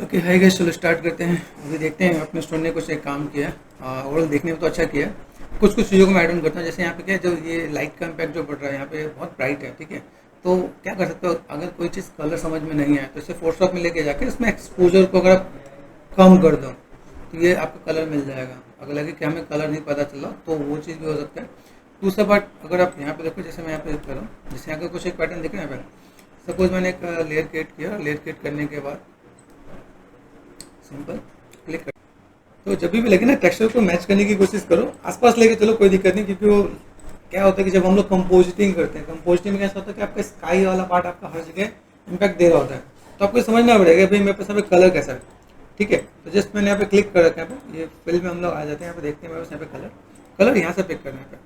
Okay hi guys, चलो start करते हैं। अभी देखते हैं अपने स्टूडेंट ने कुछ एक काम किया। ओवरऑल देखने में तो अच्छा किया। कुछ कुछ चीज़ों को मैं ऐड ऑन करता हूँ। जैसे यहाँ पे क्या है, जो ये लाइट का इम्पैक्ट जो पड़ रहा है यहाँ पे बहुत ब्राइट है, ठीक है। तो क्या कर सकते हो, अगर कोई चीज़ कलर समझ में नहीं आए तो इसे फोटोशॉप में लेके जाकर इसमें एक्सपोजर को अगर आप कम कर दो तो ये आपको कलर मिल जाएगा। अगर लगे कि हमें कलर नहीं पता चला तो वो चीज़ भी हो सकता है। दूसरा पार्ट, अगर आप यहाँ पे देखो, जैसे मैं यहाँ पे कर रहा हूँ, जैसे यहाँ का कुछ एक पैटर्न दिख रहा है यहाँ पे। सपोज मैंने एक लेयर क्रिएट किया। लेयर क्रिएट करने के बाद सिंपल क्लिक कर, तो जब भी लगे ना टेक्सचर को मैच करने की कोशिश करो। आसपास लेके चलो, कोई दिक्कत नहीं, क्योंकि वो क्या होता है कि जब हम लोग कंपोजिटिंग करते हैं, कंपोजिटिंग में कैसा होता है कि आपका स्काई वाला पार्ट आपका हर जगह इम्पैक्ट दे रहा होता है। तो आपको समझना पड़ेगा भाई मेरे पास यहाँ पे कलर कैसा है, ठीक है। तो जस्ट मैंने यहाँ पे क्लिक कर रखा है। यहाँ पे ये फिल में हम लोग आ जाते हैं, यहाँ पे देखते हैं मेरे पास यहाँ पे कलर यहाँ से पिक करना है,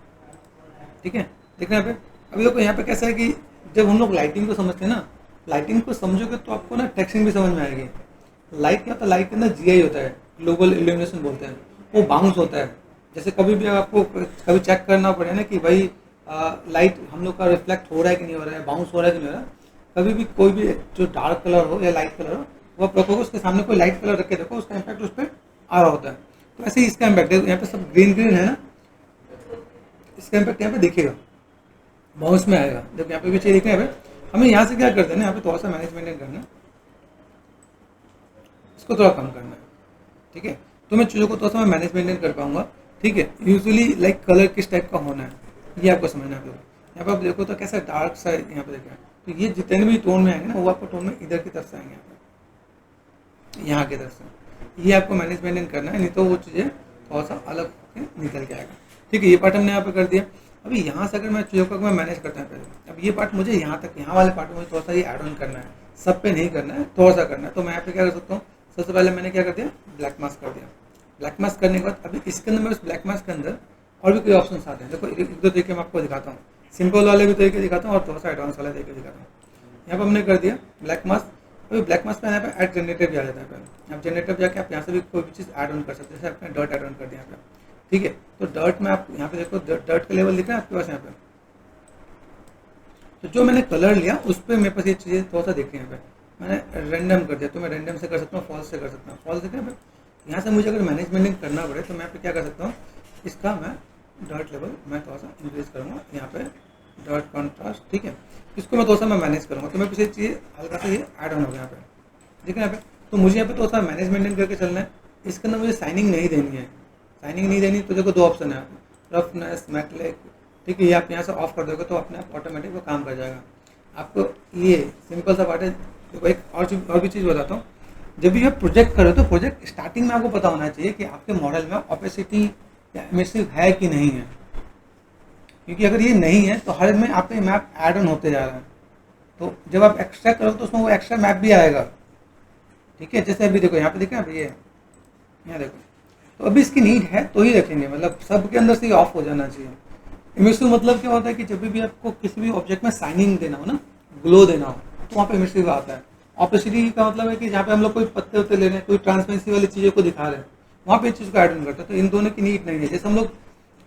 ठीक है। देखना यहाँ पे, अभी देखो यहाँ पे कैसा है कि जब हम लोग लाइटिंग को समझते हैं ना, लाइटिंग को समझोगे तो आपको ना टेक्सचरिंग भी समझ में आएगी। लाइट क्या होता है, लाइट के अंदर जीआई होता है, ग्लोबल इल्यूमिनेशन बोलते हैं। वो बाउंस होता है। जैसे कभी भी आपको कभी चेक करना पड़े ना कि भाई लाइट हम लोग का रिफ्लेक्ट हो रहा है कि नहीं हो रहा है, बाउंस हो रहा है कि नहीं हो रहा है। कभी भी कोई भी जो डार्क कलर हो या लाइट कलर हो, वो आप रखोगे उसके सामने कोई लाइट कलर रख के देखो, उसका इम्पैक्ट उस पर आ रहा होता है। तो ऐसे ही इसका इम्पैक्ट है। यहाँ पे सब ग्रीन ग्रीन है ना, इसका इम्पैक्ट यहाँ पे दिखेगा, बाउंस में आएगा। जब यहाँ पे भी चाहिए देखना है, हमें यहाँ से क्या करते हैं ना, यहाँ पे थोड़ा सा मैनेजमेंट करना है, इसको थोड़ा कम करना है, ठीक है। तो मैं चीज़ों को थोड़ा सा मैं मैनेज मेंटेन कर पाऊंगा, ठीक है। यूजुअली लाइक कलर किस टाइप का होना है ये आपको समझना है। यहाँ पे आप देखो तो कैसा डार्क सा यहाँ पे देखा है, तो ये जितने भी टोन में आएंगे ना, वो आपको टोन में इधर की तरफ से आएंगे, यहाँ की तरफ से। ये आपको मैनेज मेंटेन करना है, नहीं तो वो चीज़ें थोड़ा सा अलग निकल के आएगा, ठीक है। ये पार्ट हमने यहाँ पे कर दिया। अभी यहाँ से अगर मैं चीज़ों को मैं मैनेज करता हूँ पहले, अब ये पार्ट मुझे यहाँ तक, यहाँ वाले पार्ट में मुझे थोड़ा सा ये ऐड ऑन करना है, सब पे नहीं करना है, थोड़ा सा करना है। तो मैं यहाँ पे क्या कर सकता हूँ, सबसे पहले मैंने क्या कर दिया, ब्लैक मास्क कर दिया। ब्लैक मास्क करने के बाद अभी इसके अंदर, मैं उस ब्लैक मास्क के अंदर और भी कोई ऑप्शन आते हैं। देखो एक दो तरीके मैं आपको दिखाता हूँ, सिंपल वाले भी तरीके दिखाता हूँ और थोड़ा सा एडवांस वाले तरीके दिखाता हूँ। यहाँ पर हमने कर दिया ब्लैक मास्क। अभी ब्लैक मास्क में यहाँ पे ऐड जनरेटर भी आ जाता है। पहले आप जनरेटर जाके आप यहाँ से भी कोई भी चीज़ ऐड ऑन कर सकते हैं। जैसे आपने डर्ट ऐड ऑन कर दिया यहाँ पे, ठीक है। तो डर्ट में आप यहाँ पे देखो, डर्ट का लेवल दिख रहा है आपके पास यहाँ पे। तो जो मैंने कलर लिया उस पर मेरे पास ये चीज़ें थोड़ा सा देख रही हैं। मैंने रैंडम कर दिया, तो मैं रैंडम से कर सकता हूँ, फॉल्स से कर सकता हूँ। फॉल्स देखिए, यहाँ से मुझे अगर मैनेजमेंट करना पड़े तो मैं यहाँ पे क्या कर सकता हूँ, इसका मैं डर्ट लेवल मैं थोड़ा सा इंक्रीज करूँगा, यहाँ पे डर्ट कॉन्ट्रास्ट, ठीक है। इसको मैं थोड़ा सा मैं मैनेज करूँगा, तो मैं पीछे चीज़ हल्का सा ये ऐड ऑन होगा यहाँ पे, ठीक है। यहाँ पे तो मुझे यहाँ पे थोड़ा सा मैनेजमेंट करके चलना है। इसके अंदर मुझे साइनिंग नहीं देनी है। साइनिंग नहीं देनी तो देखो दो ऑप्शन है, रफनेस, मैटलिक, ठीक है। ये आप यहाँ से ऑफ कर दोगे तो अपने आप ऑटोमेटिक वो काम कर जाएगा। आपको ये सिंपल सा बात है। देखो एक और भी चीज़ बताता हूँ, जब भी आप प्रोजेक्ट करो तो प्रोजेक्ट स्टार्टिंग में आपको पता होना चाहिए कि आपके मॉडल में ऑपेसिटी या इमर्सिव है कि नहीं है। क्योंकि अगर ये नहीं है तो हर में आपके मैप ऐड ऑन होते जा रहा है। तो जब आप एक्स्ट्रा करो तो उसमें वो एक्स्ट्रा मैप भी आएगा, ठीक है। जैसे अभी देखो यहाँ पे, देखा अभी ये यहाँ देखो, तो अभी इसकी नीड है तो ही रखेंगे, मतलब सबके अंदर से ऑफ हो जाना चाहिए। इमर्सिव मतलब क्या होता है कि जब भी आपको किसी भी ऑब्जेक्ट में साइनिंग देना हो ना, ग्लो देना हो, तो वहाँ पे इमर्सिव आता है। ऑपेसिटी का मतलब है कि जहाँ पे हम लोग कोई पत्ते उत्ते ले रहे हैं, कोई ट्रांसपेरेंसी वाली चीज़ों को दिखा रहे हैं, वहाँ पे इस चीज़ को ऐड ऑन करते हैं। तो इन दोनों की नीड नहीं है। जैसे हम लोग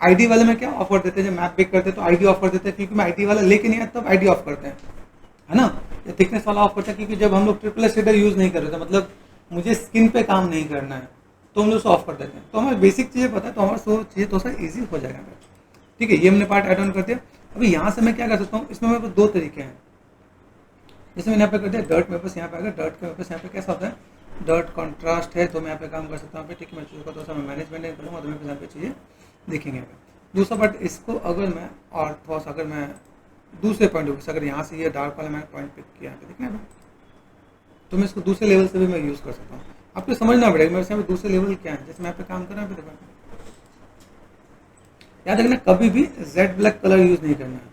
आईडी वाले में क्या ऑफर देते हैं, जब मैप पिक करते हैं तो आईडी ऑफर देते हैं, क्योंकि मैं आईडी वाला लेके नहीं आया तब आईडी ऑफ करते हैं, है ना। या थिकनेस वाला ऑफ करते हैं, क्योंकि जब हम लोग ट्रिपल शेडर यूज़ नहीं कर रहे थे, मतलब मुझे स्किन पे काम नहीं करना है, तो हम लोग ऑफ कर देते हैं। तो हमें बेसिक चीज़ें पता है, तो हमारा सो चीज़ें थोड़ा सा ईजी हो जाएगा, ठीक है। ये हमने पार्ट ऐड ऑन कर दिया। अभी यहाँ से मैं क्या कर सकता हूँ, इसमें मेरे पास दो तरीके हैं। जैसे मैंने यहाँ पे कर दिया डर्ट, मेरे पास यहाँ पे आएगा डर्ट के, मेरे पास यहाँ पे कैसा होता है, डर्ट कॉन्ट्रास्ट है, तो मैं यहाँ पे काम कर सकता हूँ, ठीक है। मैं चीज़ों का थोड़ा सा मैं मैनेजमेंट करूँगा तो मेरे पास यहाँ पे चीज़ें दिखेंगे यहाँ पे। दूसरा पार्ट, इसको अगर मैं और थोड़ा सा अगर मैं दूसरे पॉइंट ऑफ व्यू से, अगर यहाँ से ये डार्क वाला मैंने पॉइंट पिक किया है, देखना है, तो मैं इसको दूसरे लेवल से भी मैं यूज़ कर सकता हूँ। आपको समझना पड़ेगा मेरे यहाँ पे दूसरे लेवल क्या है। जैसे मैं यहाँ पे काम कर रहा हूँ, देखो याद रखना कभी भी जेड ब्लैक कलर यूज़ नहीं करना है।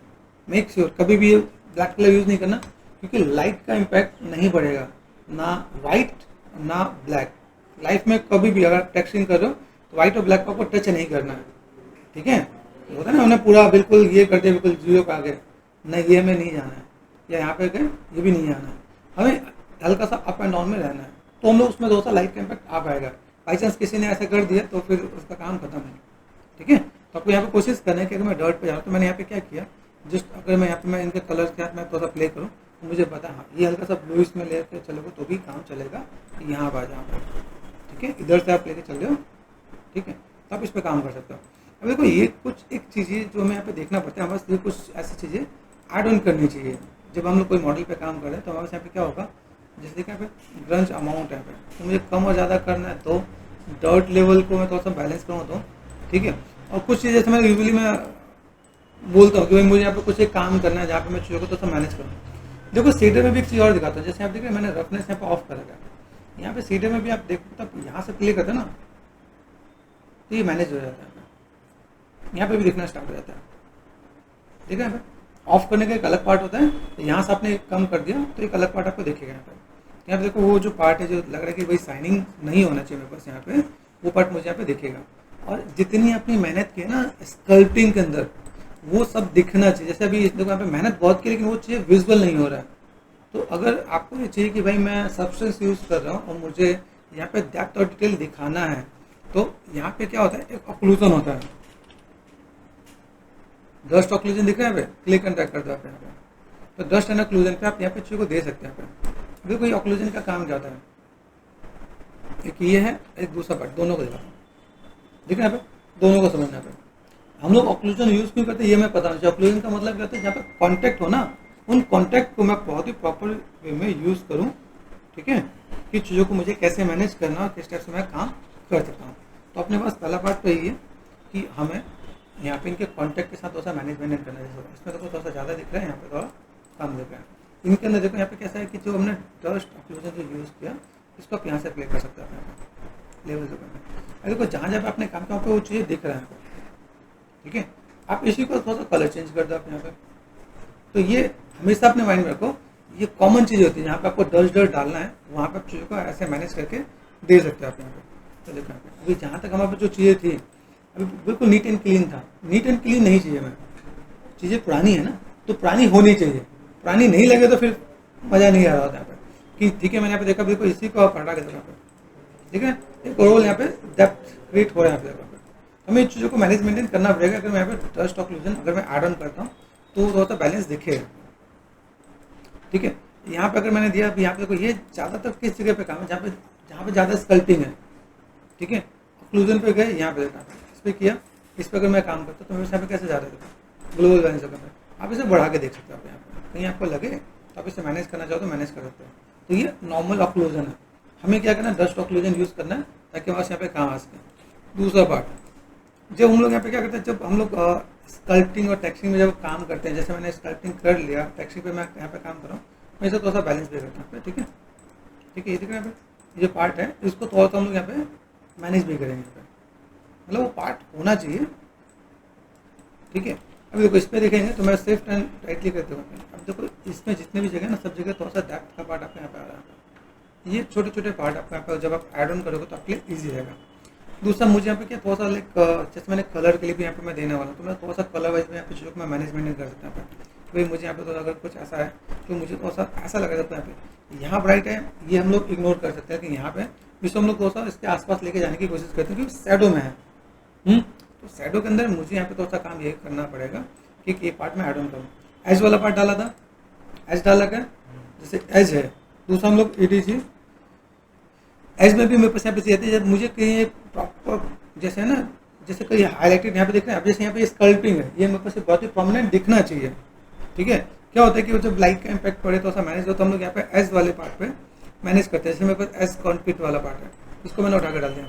मेक श्योर कभी भी ब्लैक कलर यूज़ नहीं करना, क्योंकि लाइट का इम्पैक्ट नहीं पड़ेगा, ना वाइट ना ब्लैक। लाइफ में कभी भी अगर टेक्सचरिंग कर रहे हो तो वाइट और ब्लैक को आपको टच नहीं करना है, ठीक है। होता है ना, उन्हें पूरा बिल्कुल ये कर दिया, बिल्कुल जीरो पे आ गए, नहीं ये हमें नहीं जाना है, या यहाँ पे गए ये भी नहीं जाना है। हमें हल्का सा अप एंड डाउन में रहना है, तो हम लोग उसमें थोड़ा सा लाइट का इम्पैक्ट आ पाएगा। बाई चांस किसी ने ऐसा कर दिया तो फिर उसका काम खत्म है, ठीक है। तो आपको यहाँ पे कोशिश करना है कि अगर मैं डर्ट पे जाऊँ तो मैंने यहाँ पे क्या किया, जस्ट अगर मैं यहाँ पे मैं इनके कलर के साथ मैं थोड़ा सा प्ले करूँ, मुझे पता है हाँ ये हल्का सा ब्लू इसमें लेके चलोगे तो भी काम चलेगा, यहाँ पर जहाँ पर, ठीक है, इधर से आप लेके चल रहे हो, ठीक है, तो आप इस पर काम कर सकते हो। अब देखो ये कुछ एक चीज़ें जो हमें यहाँ पे देखना पड़ता है, हमारे पास ये कुछ ऐसी चीज़ें ऐड ऑन करनी चाहिए। जब हम लोग कोई मॉडल पे काम कर रहे हैं तो हमारे पास यहाँ पे क्या होगा, जैसे कि यहाँ पे ग्रंज अमाउंट है, तो मुझे कम और ज़्यादा करना है तो डॉट लेवल को मैं थोड़ा सा बैलेंस करूँ तो, ठीक है। और कुछ चीज़ जैसे मैं यूजुअली मैं बोलता हूँ कि भाई मुझे यहाँ पे कुछ एक काम करना है जहाँ पे मैं चीज़ों को थोड़ा सा मैनेज करूँ। देखो सीडर में भी एक चीज़ और दिखाता हूँ, जैसे आप देख रहे हैं मैंने रफनेस यहाँ पे ऑफ करा है, यहाँ पे सीडर में भी आप देखो तब यहाँ से प्ले करते हैं ना तो ये मैनेज हो जाता है, यहाँ पे भी दिखना स्टार्ट हो जाता है, ठीक है। ऑफ करने का एक अलग पार्ट होता है, तो यहाँ से आपने कम कर दिया तो एक अलग पार्ट आपको दिखेगा यहाँ पे देखो वो जो पार्ट है जो लग रहा है कि भाई साइनिंग नहीं होना चाहिए मेरे पास यहाँ पे, वो पार्ट मुझे यहाँ पे दिखेगा। और जितनी अपनी मेहनत की है ना स्कल्पटिंग के अंदर वो सब दिखना चाहिए। जैसे अभी देखो यहाँ पे मेहनत बहुत की लेकिन वो चीज़ विजुअल नहीं हो रहा है। तो अगर आपको ये चाहिए कि भाई मैं सब्सटेंस यूज़ कर रहा हूँ और मुझे यहाँ पे डेप्थ और डिटेल दिखाना है, तो यहाँ पे क्या होता है एक ऑक्लूजन होता है, डस्ट ऑक्लूजन दिख रहा है, क्लिक एंड ड्रैग कर दो आप यहाँ पे, तो डस्ट एंड ऑक्लूजन पे आप यहाँ पे चीज़ को दे सकते हैं। यहाँ पे देखो ये ऑक्लूजन का काम क्या होता है, एक ये है एक दूसरा पार्ट, दोनों को दिखाता हूँ, दिख रहा है यहाँ पे, दोनों को समझना पे। हम लोग ऑक्लूजन यूज़ क्यों करते हैं ये मैं पता नहीं, ऑक्लूजन का मतलब क्या होता है जहाँ पे कॉन्टैक्ट हो ना, उन कॉन्टैक्ट को मैं बहुत ही प्रॉपर वे में यूज़ करूँ, ठीक है, कि चीज़ों को मुझे कैसे मैनेज करना और किस टाइप से मैं काम कर सकता हूँ। तो अपने पास पहला पार्ट तो यही है कि हमें यहाँ पे इनके कॉन्टैक्ट के साथ थोड़ा सा मैनेजमेंट करना है। जैसे इसमें देखो थोड़ा सा ज़्यादा दिख रहा है, यहाँ पे थोड़ा कम दिख रहा है। इनके अंदर देखो यहाँ पे कैसा है कि जो हमने डस्ट ऑक्लूजन जो यूज़ किया इसको आप यहाँ से प्ले कर सकते हैं लेवल जो करना। देखो जहाँ जहाँ पे आपने काम किया वहाँ पे वो चीज़ें दिख रहा है, ठीक है। आप इसी को थोड़ा सा कलर चेंज कर दो आप यहाँ पे। तो ये हमेशा अपने माइंड में रखो, ये कॉमन चीज़ होती है जहाँ पे आपको डस्ट डालना है वहाँ पे आप चीज़ों को ऐसे मैनेज करके दे सकते हैं आप यहाँ पे। तो देखो यहाँ पे अभी जहाँ तक हमारे पे जो चीज़ें थी अभी बिल्कुल नीट एंड क्लीन था, नीट एंड क्लीन नहीं चाहिए मैं, चीज़ें पुरानी है ना तो पुरानी होनी चाहिए, पुरानी नहीं लगे तो फिर मज़ा नहीं आ रहा होता यहाँ पे कि ठीक है मैंने यहाँ पे देखा देखो इसी को आप हटा के देखो यहाँ पे, ठीक है, एक ओवरऑल यहाँ पे डेप्थ क्रिएट हो रहा है यहाँ पे देखो। हमें इन चीज़ों को मैनेज मेंटेन करना पड़ेगा। अगर मैं यहाँ पे डस्ट ऑक्लूजन अगर मैं ऐड ऑन करता हूँ तो थोड़ा सा बैलेंस दिखेगा, ठीक है। यहाँ पे अगर मैंने दिया अभी यहाँ पे देखो ये ज़्यादातर किस जगह पे काम है जहाँ पे ज़्यादा स्कल्पिंग है, ठीक है। ऑक्लूजन पे गए यहाँ पे देखा इस पर किया, इस पर अगर मैं काम करता तो मेरे यहाँ पे कैसे जा रहा है ग्लोबल बैलेंस अगर मैं आप इसे बढ़ा के देख सकते हो आप यहाँ पे कहीं आपको लगे तो आप इसे मैनेज करना चाहो तो मैनेज कर सकते हो। तो ये नॉर्मल ऑक्लूजन है, हमें क्या करना है डस्ट ऑक्लूजन यूज़ करना है ताकि हमारे यहाँ पे काम आ सके। दूसरा पार्ट जब हम लोग यहाँ पे क्या करते हैं जब हम लोग स्कल्पटिंग और टेक्सचरिंग में जब काम करते हैं, जैसे मैंने स्कल्पटिंग कर लिया टेक्सचरिंग पे मैं यहाँ पे काम कर रहा हूँ मैं इसे थोड़ा सा बैलेंस भी करता हूँ, ठीक है, ठीक है। ये देख रहे हैं यहाँ पे ये जो पार्ट है इसको थोड़ा सा हम लोग यहाँ पे मैनेज भी करेंगे यहाँ पे, मतलब वो पार्ट होना चाहिए, ठीक है। अभी देखो इस पर देखेंगे तो मैं सेफ एंड टाइटली करते हुए अब देखो इसमें जितने भी जगह ना सब जगह थोड़ा सा डेप्थ का पार्ट आपके यहाँ पे आ रहा है। ये छोटे छोटे पार्ट आपको यहाँ पे जब आप ऐड ऑन करोगे तो आपके लिए ईजी रहेगा। दूसरा मुझे यहाँ पे क्या थोड़ा सा लाइक जैसे मैंने कलर के लिए भी यहाँ पे मैं देने वाला हूँ तो मैं थोड़ा सा कलर वाइज में यहाँ पे चीज़ों को मैं मैनेजमेंट कर सकता हूँ यहाँ पे। भाई मुझे यहाँ पे थोड़ा अगर कुछ ऐसा है तो मुझे थोड़ा सा ऐसा लगा जाता है यहाँ पे, यहाँ ब्राइट है ये हम लोग इग्नोर कर सकते हैं कि यहाँ पे जिसको हम लोग थोड़ा सा इसके आसपास लेके जाने की कोशिश करते हैं क्योंकि शैडो में है। तो शैडो के अंदर मुझे यहाँ पे थोड़ा सा काम ये करना पड़ेगा कि एक पार्ट में ऐड ऑन करूँ। एज वाला पार्ट डाला था, एज डाला क्या जैसे एज है, दूसरा हम लोग EDG एज में भी मेरे पास यहाँ पे चाहिए जब मुझे कहीं प्रॉपर जैसे है ना जैसे कहीं हाईलाइटेड यहाँ पे देख रहे हैं, अब जैसे यहाँ पे स्कल्पिंग है ये मेरे पास बहुत ही प्रोमिनेंट दिखना चाहिए, ठीक है। क्या होता है कि जब लाइट का इम्पैक्ट पड़े तो ऐसा मैनेज हो तो हम लोग यहाँ पे एज वाले पार्ट पे मैनेज करते हैं। जैसे मेरे पास एज कॉन्क्रीट वाला पार्ट है इसको मैंने उठा कर डाल दिया,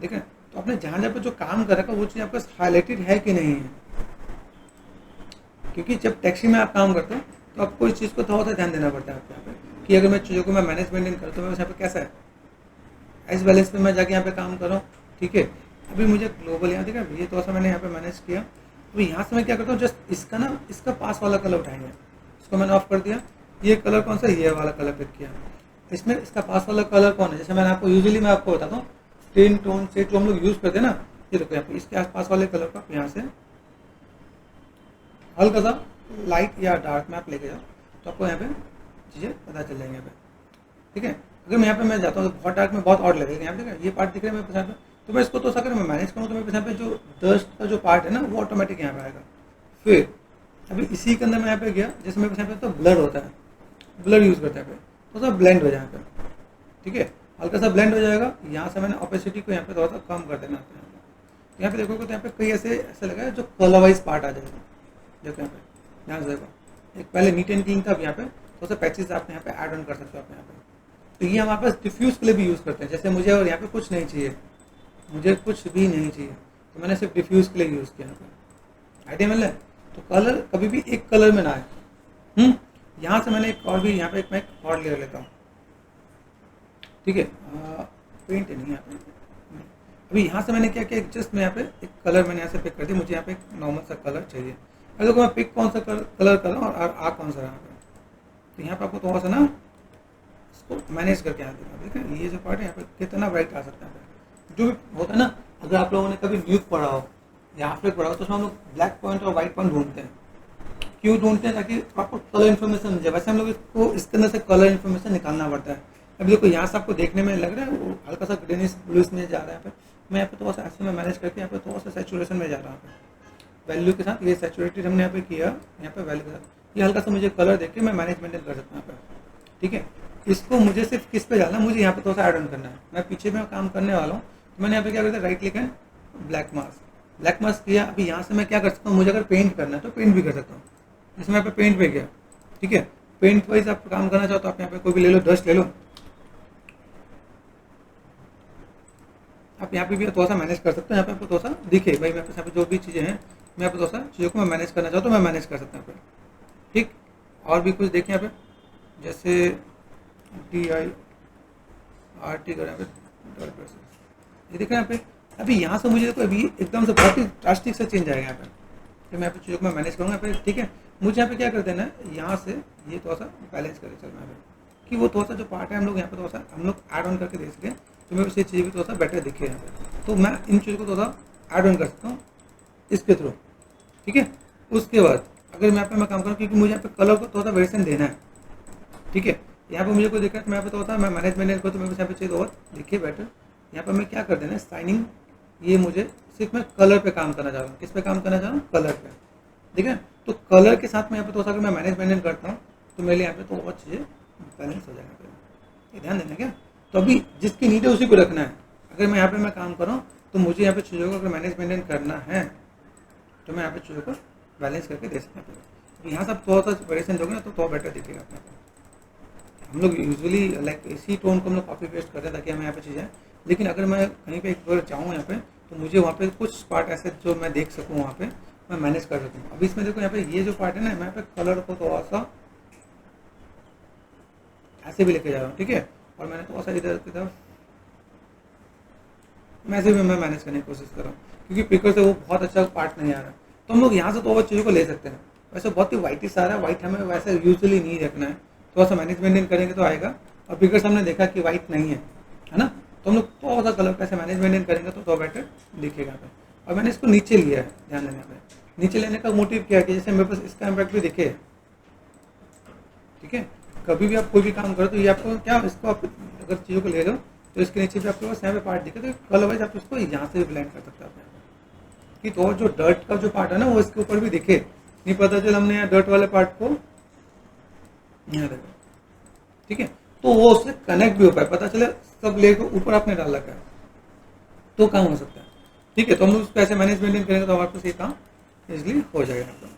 ठीक है। तो आपने जहाँ जहाँ पे जो काम कर रखा वो चीज़ आपके पास हाईलाइटेड है कि नहीं है, क्योंकि जब टैक्सी में आप काम करते हो तो आपको इस चीज़ को थोड़ा सा ध्यान देना पड़ता है आपको यहाँ पे कि अगर मैं चीज़ों को मैं मैनेजमेंट करता हूँ तो यहाँ पे कैसा है एज बैलेंस पे मैं जाके यहाँ पे काम कर रहा हूँ, ठीक है। अभी मुझे ग्लोबल यहाँ देखा ये थोड़ा सा मैंने यहाँ पे मैनेज किया, तो यहाँ से मैं क्या करता हूँ जस्ट इसका ना इसका पास वाला कलर उठाएंगे, इसको मैंने ऑफ कर दिया। ये कलर कौन सा ये वाला कलर पिक किया, इसमें इसका पास वाला कलर कौन है जैसे मैंने आपको यूजुअली मैं आपको बताता हूँ स्किन टोन से जो हम लोग यूज़ करते हैं ना, ये देखो यहाँ पे इसके आसपास वाले कलर का यहाँ से हल्का सा लाइट या डार्क में आप लेके जाओ तो आपको यहाँ पे चीज़ें पता चल जाएंगे यहाँ पे, ठीक है। अगर मैं यहाँ पे मैं जाता हूँ तो बहुत डार्क में बहुत ऑड लगेगा, यहाँ पे देखा ये पार्ट दिख रहा है मेरे पास, तो मैं इसको तो अगर मैं मैनेज करूँ तो मेरे यहाँ पे जो डस्ट का जो पार्ट है ना वो ऑटोमेटिक यहाँ पे आएगा। फिर अभी इसी के अंदर मैं यहाँ पे गया जैसे मेरे यहाँ पे तो ब्लर होता है ब्लर यूज़ करते हैं यहाँ पे, थोड़ा सा ब्लेंड हो जाए यहाँ पे, ठीक है, हल्का सा ब्लेंड हो जाएगा। यहाँ से मैंने ऑपेसिटी को यहाँ पे थोड़ा सा कम कर देना है। तो यहाँ पे देखोगे तो यहाँ पे कई ऐसे लगा जो कलर वाइज पार्ट आ जाएगा। देखो यहाँ पे ध्यान से देखो, एक पहले नीट एंड क्लीन था, अब यहाँ पे थोड़ा सा पैचेस आप यहाँ पे ऐड ऑन कर सकते हो आप यहाँ पे। तो ये हमारे पास डिफ्यूज के लिए भी यूज़ करते हैं, जैसे मुझे और यहाँ पे कुछ नहीं चाहिए, मुझे कुछ भी नहीं चाहिए, तो मैंने सिर्फ डिफ्यूज के लिए यूज़ किया यहाँ पे। आइडिया मिल रहा है? तो कलर कभी भी एक कलर में ना आए। यहाँ से मैंने एक और भी यहाँ पे मैं एक और लेयर लेता हूँ, ठीक है, पेंट नहीं यहाँ पे। अभी यहाँ से मैंने क्या किया, जस्ट मैं यहाँ पे एक कलर मैंने यहाँ से पिक कर दिया, मुझे यहाँ पे एक नॉर्मल सा कलर चाहिए। अब देखो मैं पिक कौन सा कलर कर रहा हूँ और आ कौन सा रहा है। तो यहाँ पे आपको थोड़ा सा ना इसको मैनेज करके यहाँ देखा, देखें ये जो पार्ट है यहाँ पे कितना ब्राइट आ सकता है। जो भी होता है ना, अगर आप लोगों ने कभी न्यूज़ पढ़ा हो या आफ्टर पढ़ा हो तो उसमें हम लोग ब्लैक पॉइंट और व्हाइट पॉइंट ढूंढते हैं। क्यों ढूंढते हैं? ताकि प्रॉपर कलर इन्फॉर्मेशन मिल जाए। वैसे हम लोग इसको इसके अंदर से कलर इन्फॉर्मेशन निकालना पड़ता है। अभी देखो यहाँ से आपको देखने में लग रहा है वो हल्का सा ग्रीनिश ब्लूइश में जा रहा है यहाँ पे। मैं यहाँ पे थोड़ा सा ऐसे में मैनेज करके यहाँ पे थोड़ा सा सैचुरेशन में जा रहा हूँ वैल्यू के साथ। ये सैचुरेटेड हमने यहाँ पे किया, यहाँ पे वैल्यू के साथ ये हल्का सा मुझे कलर देख के मैं मैनेज मेंटेन कर सकता हूँ यहाँ पे, ठीक है। इसको मुझे सिर्फ किस पे डालना, मुझे यहाँ पे थोड़ा सा ऐड ऑन करना है। मैं पीछे में काम करने वाला हूँ, तो मैंने यहाँ पे क्या करता है, right click and black mask किया। अभी यहाँ से मैं क्या कर सकता हूँ, मुझे अगर पेंट करना है तो पेंट भी कर सकता हूँ। इसमें यहाँ पे पेंट पे गया, ठीक है। पेंट वाइज आप काम करना चाहो तो आप यहाँ पे कोई भी ले लो, डस्ट ले लो, आप यहाँ पे भी थोड़ा सा मैनेज कर सकते हो। यहाँ पे आपको थोड़ा सा दिखे भाई मेरे पास यहाँ पे जो भी चीज़ें हैं, मैं यहाँ पे थोड़ा सा चीज़ों को मैं मैनेज करना चाहूँ तो मैं मैनेज कर सकता हूँ यहाँ पे, ठीक। और भी कुछ देखें यहाँ पे, जैसे DIRT कर यहाँ पे ये देखें यहाँ पे। अभी यहाँ से मुझे देखो अभी एकदम से बहुत ही ड्रास्टिक से चेंज आएगा यहाँ पे, तो मैं यहाँ पे चीज़ों को मैं मैनेज करूँगा यहाँ पे, ठीक है। मुझे यहाँ पे क्या कर देना है, यहाँ से ये थोड़ा सा बैलेंस करके चलना है कि वो थोड़ा सा जो पार्ट है हम लोग यहाँ पे थोड़ा सा हम लोग ऐड ऑन करके दे सकें, तो मेरे से चीज़ भी थोड़ा सा बेटर दिखे यहाँ पे। तो मैं इन चीज़ों को थोड़ा सा ऐड ऑन कर सकता हूँ इसके थ्रू, ठीक है। उसके बाद अगर मैं यहाँ पे मैं काम करूँ, क्योंकि मुझे यहाँ पे कलर को थोड़ा सा वेरिएशन देना है, ठीक है। यहाँ पे मुझे कोई दिक्कत, मैं यहाँ पे थोड़ा सा मैं मैनेजमेंट को तो मेरे यहाँ पे चाहिए और देखिए बेटर। यहाँ पर मैं क्या कर देना है, शाइनिंग, ये मुझे सिर्फ मैं कलर पे काम करना चाह रहा हूँ। किस पे काम करना चाह रहा हूँ, कलर पे, ठीक है। तो कलर के साथ में यहाँ पे थोड़ा सा अगर मैं मैनेजमेंट करता हूँ तो मेरे लिए यहाँ पे तो बहुत चीज़ें बैलेंस हो जाएगा। ये ध्यान देना क्या, तो अभी जिसकी नीड है उसी को रखना है। अगर मैं यहाँ पे मैं काम कर रहा हूँ तो मुझे यहाँ पे चीज़ों को अगर मैनेजमेंट करना है तो मैं यहाँ पे चीज़ों को बैलेंस करके दे सकता हूँ। तो यहाँ से आप थोड़ा सा वेरिएशन दोगे ना तो थोड़ा बेटर दिखेगा अपने को। हम लोग यूजुअली लाइक इसी टोन को हम लोग कॉपी पेस्ट करते हैं ताकि हमें यहाँ पे चीज़ें, लेकिन अगर मैं कहीं पे एक बार जाऊँ यहाँ पे तो मुझे वहाँ पे कुछ पार्ट ऐसे जो मैं देख सकूँ वहाँ पे मैं मैनेज कर सकूँ। अभी इसमें देखो यहाँ पे ये जो पार्ट है ना, मैं यहाँ पे कलर को थोड़ा सा ऐसे भी लेके जा रहा हूँ, ठीक है। और मैंने थोड़ा सा इधर की तरफ मैं ऐसे भी मैं मैनेज करने की कोशिश कर रहा हूँ, क्योंकि पिकर से वो बहुत अच्छा पार्ट नहीं आ रहा है। तो हम लोग यहाँ से तो और चीज़ों को ले सकते हैं। वैसे बहुत ही वाइट ही सारा, वाइट हमें वैसे यूजुअली नहीं रखना है, थोड़ा सा मैनेजमेंट करेंगे तो आएगा। और पिकर से हमने देखा कि वाइट नहीं है ना, तो हम लोग थोड़ा सा कलर कैसे मैनेजमेंट करेंगे तो बेटर दिखेगा पे। और मैंने इसको नीचे लिया है, ध्यान देने पे। नीचे लेने का मोटिव क्या है कि जैसे मेरे पास इसका इम्पैक्ट भी दिखे, ठीक है। कभी भी आप कोई भी काम करो तो ये आपको क्या, इसको आप अगर चीज़ों को ले लो तो इसके नीचे भी आपके पास यहाँ पे पार्ट दिखे, तो कलर वाइज आप इसको यहाँ से भी ब्लेंड कर सकते हैं कि तो जो डर्ट का जो पार्ट है ना वो इसके ऊपर भी दिखे। नहीं पता चल हमने यहाँ डर्ट वाले पार्ट को यहाँ देखो, ठीक है, तो वो उससे कनेक्ट भी हो पाए, पता चले सब लेयर को ऊपर आपने डाल रखा है तो काम हो सकता है, ठीक है। तो हम लोग उसको ऐसे मैनेजमेंट करेंगे तो हमारे पास ये काम इजिली हो जाएगा।